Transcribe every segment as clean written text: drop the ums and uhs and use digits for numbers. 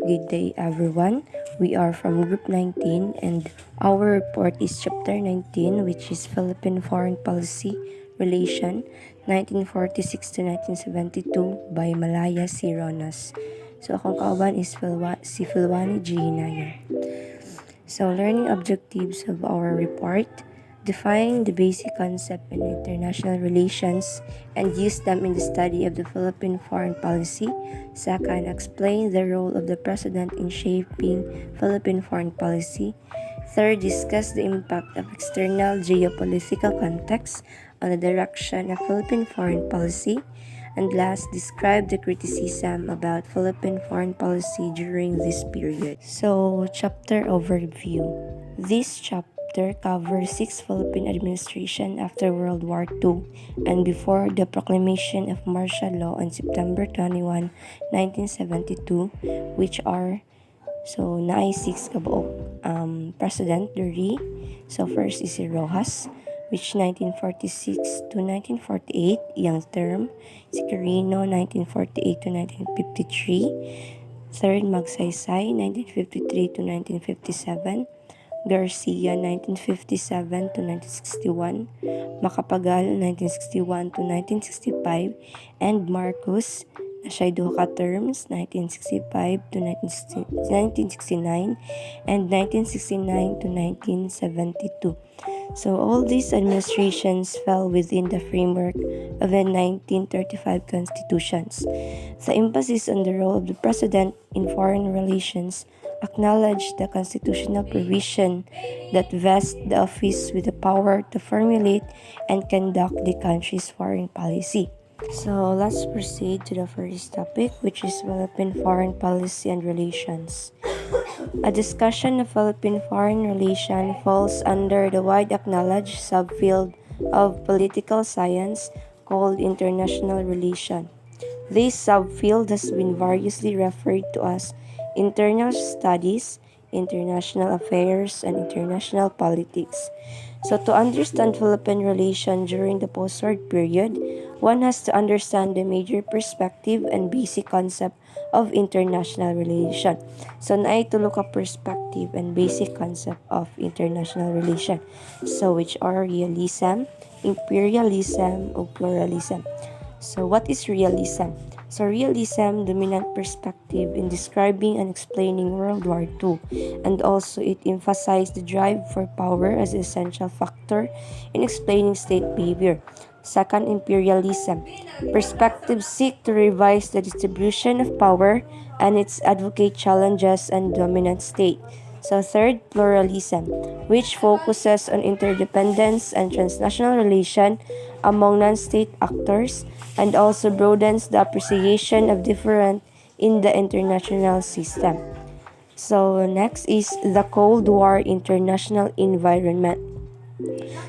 Good day, everyone. We are from Group 19, and our report is Chapter 19, which is Philippine Foreign Policy Relation 1946 to 1972 by Malaya C. Ronas. So, akong kauban is si Solis&Jinayon. So, learning objectives of our report: define the basic concept in international relations and use them in the study of the Philippine foreign policy. Second, explain the role of the President in shaping Philippine foreign policy. Third, discuss the impact of external geopolitical context on the direction of Philippine foreign policy. And last, describe the criticism about Philippine foreign policy during this period. So, chapter overview. This chapter covers 6 Philippine administration after World War II and before the proclamation of martial law on September 21, 1972, which are naay 6 kabuok President Dury. So, first is si Rojas, which 1946 to 1948, iyang term. Si Quirino, 1948 to 1953. Third, Magsaysay, 1953 to 1957. Garcia, 1957 to 1961. Macapagal, 1961 to 1965. And Marcos, na siya'y duha ka terms, 1965 to 1969 and 1969 to 1972. So all these administrations fell within the framework of the 1935 constitutions. The emphasis on the role of the president in foreign relations acknowledged the constitutional provision that vests the office with the power to formulate and conduct the country's foreign policy. So let's proceed to the first topic, which is Philippine foreign policy and relations. A discussion of Philippine foreign relation falls under the wide acknowledged subfield of political science called international relation. This subfield has been variously referred to as internal studies, international affairs, and international politics. So to understand Philippine relation during the post-war period, one has to understand the major perspective and basic concept of international relation. So naay tulo ka perspective and basic concept of international relation. So which are realism, imperialism, or pluralism. So what is realism? So realism, dominant perspective in describing and explaining World War II, and also it emphasized the drive for power as an essential factor in explaining state behavior. Second, imperialism. Perspectives seek to revise the distribution of power and its advocate challenges and dominant state. So third, pluralism, which focuses on interdependence and transnational relation among non-state actors and also broadens the appreciation of different in the international system. So next is the Cold War international environment.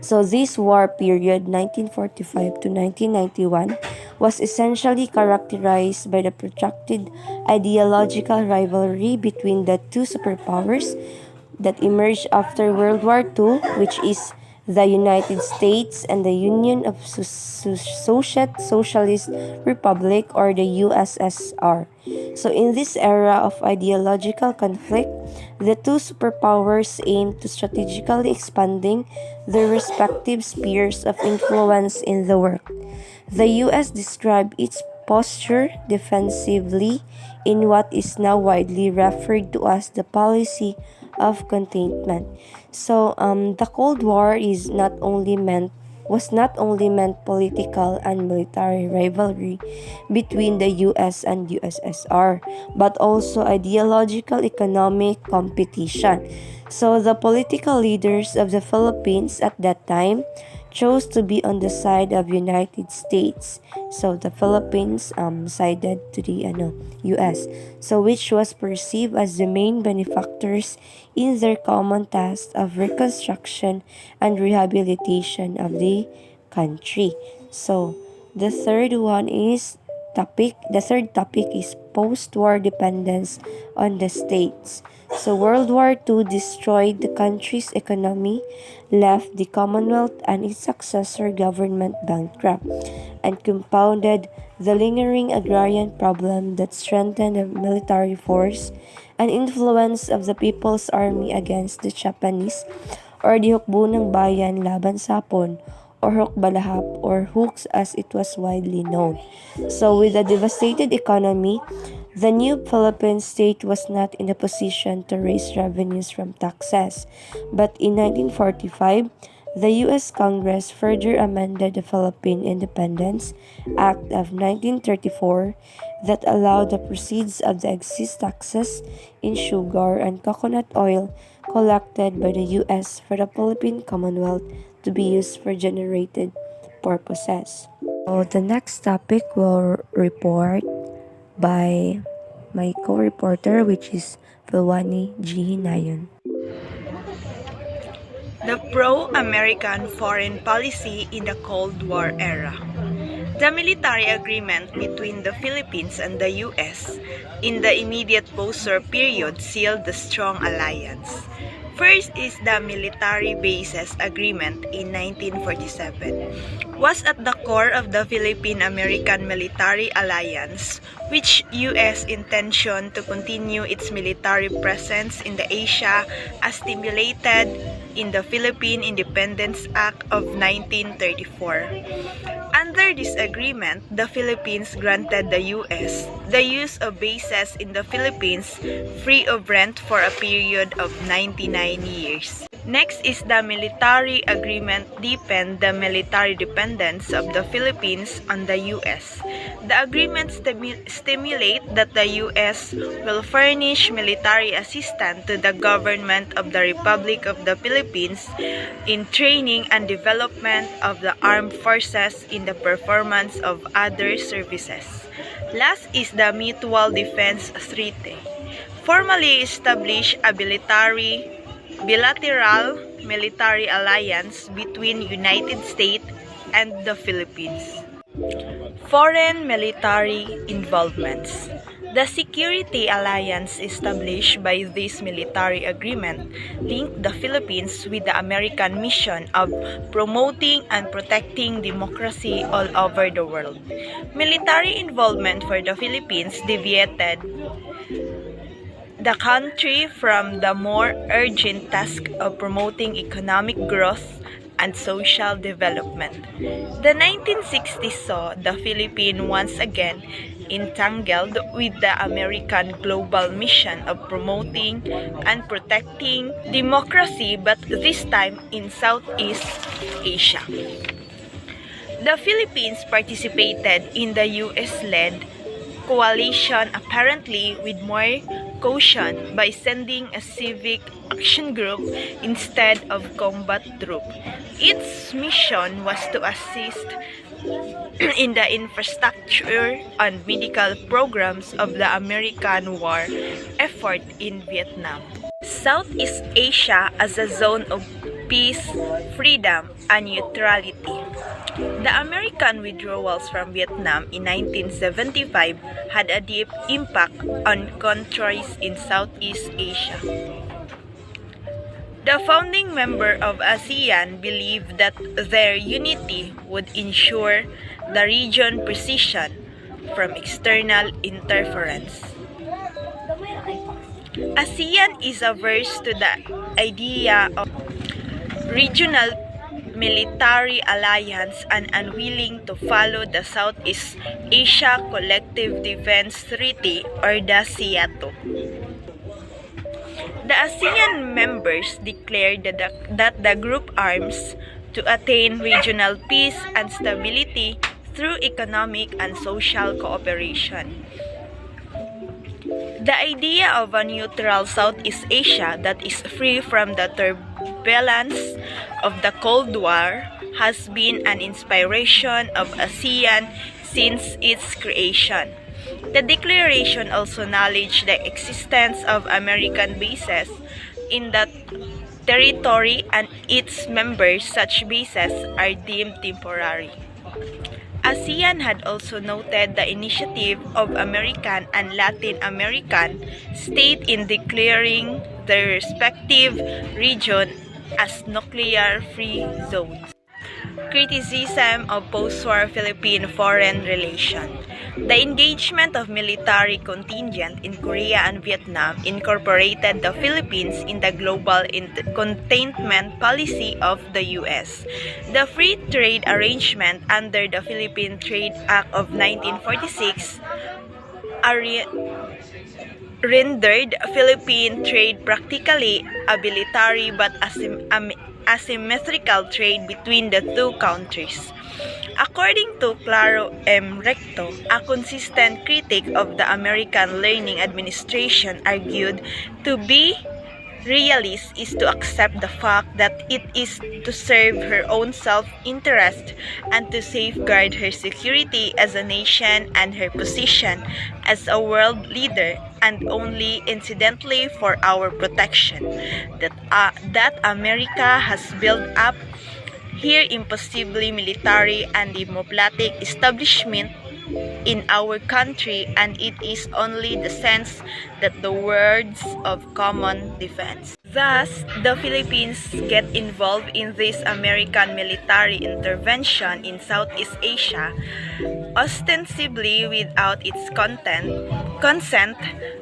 So this war period, 1945 to 1991, was essentially characterized by the protracted ideological rivalry between the two superpowers that emerged after World War II, which is the United States and the Union of Soviet Socialist Republic, or the USSR. So in this era of ideological conflict, the two superpowers aimed to strategically expanding their respective spheres of influence in the world. The US described its posture defensively in what is now widely referred to as the policy of containment. So the Cold War was not only meant political and military rivalry between the US and USSR, but also ideological economic competition. So the political leaders of the Philippines at that time chose to be on the side of United States. So the Philippines sided to the US. So which was perceived as the main benefactors in their common task of reconstruction and rehabilitation of the country. So the third topic is post-war dependence on the states. So World War II destroyed the country's economy, left the Commonwealth and its successor government bankrupt, and compounded the lingering agrarian problem that strengthened the military force and influence of the People's Army against the Japanese, or the Hukbo ng Bayan laban sa Hapon, or Hukbalahap, or Hooks as it was widely known. So with a devastated economy, the new Philippine state was not in a position to raise revenues from taxes. But in 1945, the U.S. Congress further amended the Philippine Independence Act of 1934 that allowed the proceeds of the excise taxes in sugar and coconut oil collected by the U.S. for the Philippine Commonwealth to be used for generated purposes. So the next topic will report by my co-reporter, which is Solis&Jinayon. The pro-American foreign policy in the Cold War era. The military agreement between the Philippines and the U.S. in the immediate post-war period sealed the strong alliance. First is the Military Bases Agreement in 1947, was at the core of the Philippine-American Military Alliance, which U.S. intention to continue its military presence in the Asia as stimulated in the Philippine Independence Act of 1934. Under this agreement, the Philippines granted the U.S. the use of bases in the Philippines free of rent for a period of 99 years. Next is the military agreement deepened the military dependence of the Philippines on the U.S. The agreement stimulate that the U.S. will furnish military assistance to the government of the Republic of the Philippines in training and development of the armed forces in the performance of other services. Last is the Mutual Defense Treaty, formally established a bilateral military alliance between United States and the Philippines. Foreign military involvements. The security alliance established by this military agreement linked the Philippines with the American mission of promoting and protecting democracy all over the world. Military involvement for the Philippines deviated the country from the more urgent task of promoting economic growth and social development. The 1960s saw the Philippines once again entangled with the American global mission of promoting and protecting democracy, but this time in Southeast Asia. The Philippines participated in the US-led coalition, apparently with more caution, by sending a civic action group instead of combat troop. Its mission was to assist in the infrastructure and medical programs of the American war effort in Vietnam. Southeast Asia as a zone of peace, freedom, and neutrality. The American withdrawals from Vietnam in 1975 had a deep impact on countries in Southeast Asia. The founding member of ASEAN believed that their unity would ensure the region precision from external interference. ASEAN is averse to the idea of regional military alliance and unwilling to follow the Southeast Asia Collective Defense Treaty, or the SEATO. The ASEAN members declared that the group arms to attain regional peace and stability through economic and social cooperation. The idea of a neutral Southeast Asia that is free from the turbulence of the Cold War has been an inspiration of ASEAN since its creation. The declaration also acknowledged the existence of American bases in that territory, and its members such bases are deemed temporary. ASEAN had also noted the initiative of American and Latin American states in declaring their respective region as nuclear-free zones. Criticism of post-war Philippine foreign relations. The engagement of military contingent in Korea and Vietnam incorporated the Philippines in the global containment policy of the U.S. The free trade arrangement under the Philippine Trade Act of 1946 rendered Philippine trade practically abilitary but asymmetrical trade between the two countries. According to Claro M. Recto, a consistent critic of the American Learning Administration argued to be realist is to accept the fact that it is to serve her own self-interest and to safeguard her security as a nation and her position as a world leader, and only incidentally for our protection, that America has built up here impossibly military and diplomatic establishment in our country, and it is only the sense that the words of common defense. Thus, the Philippines get involved in this American military intervention in Southeast Asia, ostensibly without its consent.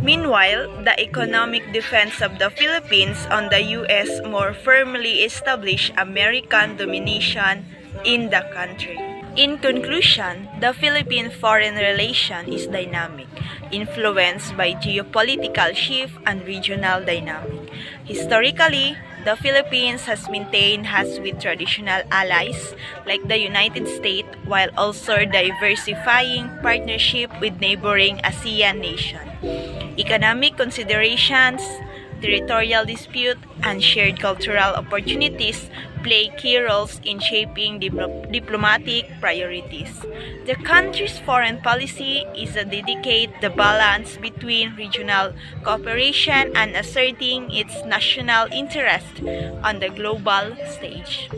Meanwhile, the economic defense of the Philippines on the U.S. more firmly established American domination in the country. In conclusion, the Philippine foreign relation is dynamic, influenced by geopolitical shift and regional dynamic. Historically, the Philippines has maintained has with traditional allies like the United States, while also diversifying partnership with neighboring ASEAN nations. Economic considerations, territorial dispute, and shared cultural opportunities play key roles in shaping diplomatic priorities. The country's foreign policy is to dedicate the balance between regional cooperation and asserting its national interest on the global stage.